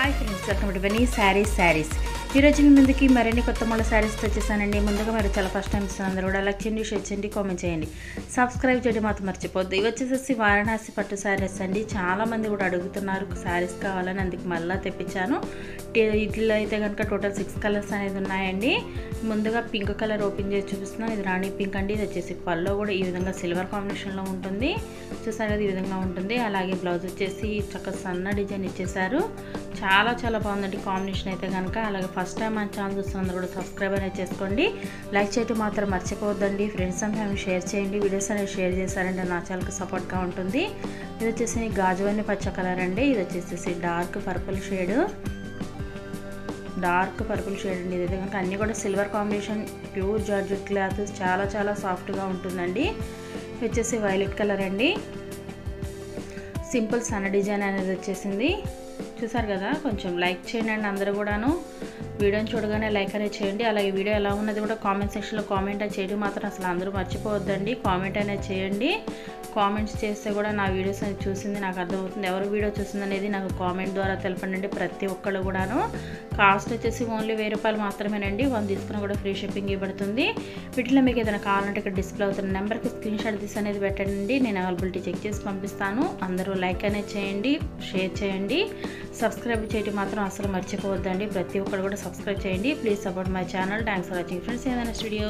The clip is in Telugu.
Hi friends, welcome to Benny saris ఈ రోజు మీ ముందుకి మరిన్ని కొత్త మళ్ళీ శారీస్తో వచ్చేసానండి. ముందుగా మీరు చాలా ఫస్ట్ టైం అందరూ కూడా లైక్ చేయండి, షేర్ చేయండి, కామెంట్ చేయండి, సబ్స్క్రైబ్ చేయడం మాత్రం మర్చిపోద్దు. ఇవి వచ్చేసి వారణాసి పట్టు శారీస్ అండి. చాలామంది కూడా అడుగుతున్నారు శారీస్ కావాలని, అందుకు మళ్ళీ తెప్పించాను. ఇట్లా అయితే కనుక టోటల్ 6 కలర్స్ అనేది ఉన్నాయండి. ముందుగా పింక్ కలర్ ఓపెన్ చేసి చూపిస్తున్నాను. ఇది రాణి పింక్ అండి. ఇది వచ్చేసి పల్లో కూడా ఈ విధంగా సిల్వర్ కాంబినేషన్లో ఉంటుంది. చూసారు కదా, ఈ విధంగా ఉంటుంది. అలాగే బ్లౌజ్ వచ్చేసి చక్కగా సన్న డిజైన్ ఇచ్చేసారు. చాలా బాగుందండి కాంబినేషన్ అయితే కనుక. అలాగే ఫస్ట్ టైం మన ఛానల్ చూస్తున్నందుకు కూడా సబ్స్క్రైబ్ అనేది చేసుకోండి, లైక్ చేయడం మాత్రం మర్చిపోవద్దండి. ఫ్రెండ్స్ అండ్ ఫ్యామిలీ షేర్ చేయండి. వీడియోస్ అనేది షేర్ చేశారంటే నా ఛానల్కి సపోర్ట్గా ఉంటుంది. ఇది వచ్చేసి గాజువన్ని పచ్చ కలర్ అండి. ఇది వచ్చేసి డార్క్ పర్పుల్ షేడ్ అండి. ఇది కనుక అన్నీ కూడా silver combination, pure georgette cloth, చాలా సాఫ్ట్గా ఉంటుందండి. ఇది వచ్చేసి వైలెట్ కలర్ అండి. సింపుల్ సన్న డిజైన్ అనేది వచ్చేసింది. చూసారు కదా, కొంచెం లైక్ చేయండి అందరూ కూడాను. వీడియోని చూడగానే లైక్ అనేది చేయండి. అలాగే వీడియో ఎలా ఉన్నది కూడా కామెంట్ సెక్షన్లో కామెంట్ అనేది చేయడం మాత్రం అసలు అందరూ మర్చిపోవద్దండి. కామెంట్ అనేది చేయండి. కామెంట్స్ చేస్తే కూడా నా వీడియోస్ అనేది చూసింది నాకు అర్థమవుతుంది. ఎవరు వీడియో చూసింది అనేది నాకు కామెంట్ ద్వారా తెలపండి. ప్రతి ఒక్కళ్ళు కూడాను. కాస్ట్ వచ్చేసి ఓన్లీ 1000 రూపాయలు మాత్రమేనండి. 1 తీసుకున్న కూడా ఫ్రీ షిప్పింగ్ ఇవ్వబడుతుంది. వీటిలో మీకు ఏదైనా కావాలంటే ఇక్కడ డిస్ప్లే అవుతున్న నెంబర్కి స్క్రీన్ షాట్ తీసి అనేది పెట్టండి. నేను అవైలబిలిటీ చెక్ చేసి పంపిస్తాను. అందరూ లైక్ అనేది చేయండి, షేర్ చేయండి, సబ్స్క్రైబ్ చేయడం మాత్రం అసలు మర్చిపోవద్దండి. ప్రతి ఒక్కరు కూడా సబ్స్క్రైబ్ చేయండి. Please support my channel. Thanks for watching friends. ఏదైనా స్టూడియో.